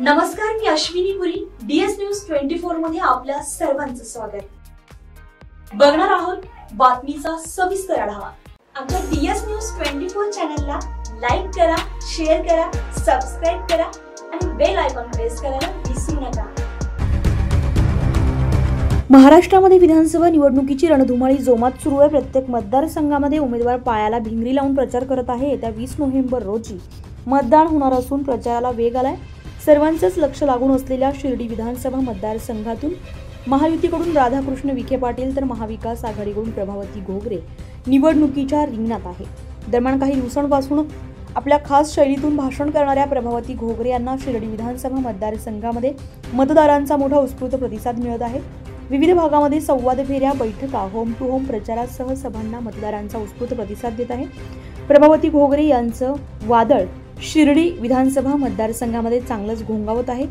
नमस्कार, मी अश्विनी पुरी. DS news 24 मध्ये आपल्या सर्वांचं स्वागत. बघणार आहोत बातमीचा सविस्तर आढावा. आमच्या DS न्यूज 24 चॅनलला लाईक करा, शेअर करा, सबस्क्राइब करा आणि बेल आयकॉन प्रेस करायला विसरू नका. महाराष्ट्रामध्ये विधानसभा निवडणुकीची रणधुमाळी जोमात सुरू आहे. प्रत्येक मतदारसंघामध्ये उमेदवार पायाला भिंगरी लावून प्रचार करत आहे. येत्या 20 नोव्हेंबर रोजी मतदान होणार असून प्रचाराला वेग आलाय. सर्वांचंच लक्ष लागून असलेल्या शिर्डी विधानसभा मतदारसंघातून महायुतीकडून राधाकृष्ण विखे पाटील तर महाविकास आघाडीकडून प्रभावती घोगरे निवडणुकीच्या रिंगणात आहे. दरम्यान काही दिवसांपासून आपल्या खास शैलीतून भाषण करणाऱ्या प्रभावती घोगरे यांना शिर्डी विधानसभा मतदारसंघामध्ये मतदारांचा मोठा उत्स्फूर्त प्रतिसाद मिळत आहे. विविध भागामध्ये संवाद फेऱ्या, बैठका, होम टू होम प्रचारासह सभांना मतदारांचा उत्स्फूर्त प्रतिसाद देत आहे. प्रभावती घोगरे यांचं वादळ शिर्डी विधानसभा मतदारसंघामध्ये चांगलंच घोंगावत आहे.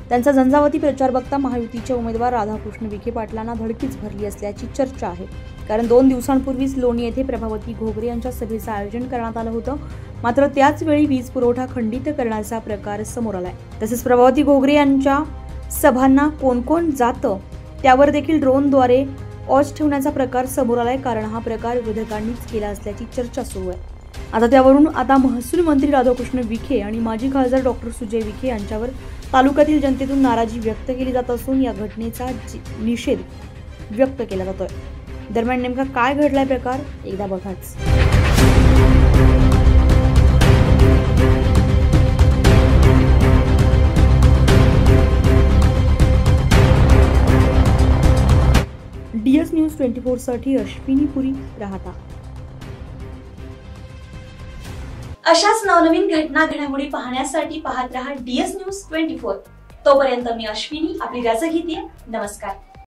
त्यांचा झंझावाती प्रचार बघता महायुतीचे उमेदवार राधाकृष्ण विखे पाटलांना धडकीच भरली असल्याची चर्चा आहे. कारण 2 दिवसांपूर्वीच लोणी येथे प्रभावती घोगरे यांच्या सभेचं आयोजन करण्यात आलं होतं. मात्र त्याच वेळी वीज पुरवठा खंडित करण्याचा प्रकार समोर आलाय. तसेच प्रभावती घोगरे यांच्या सभांना कोण कोण जातं त्यावर देखील ड्रोनद्वारे वॉच ठेवण्याचा प्रकार समोर आलाय. कारण हा प्रकार विरोधकांनीच केला असल्याची चर्चा सुरू आहे. त्यावरून महसूल मंत्री राधाकृष्ण विखे आणि माजी खासदार डॉक्टर सुजय विखे यांच्यावर तालुक्यातील जनतेतून नाराजी व्यक्त केली जात असून या घटनेचा निषेध व्यक्त केला जातोय. दरम्यान नेमका काय घडलाय प्रकार एकदा बघाच. DS न्यूज 24 साठी अश्विनी पुरी, राहता. अशाच नवनवीन घटना घडामोडी पाहण्यासाठी पाहत रहा DS न्यूज 24. तोपर्यंत मी अश्विनी आपली रजा घेते. नमस्कार.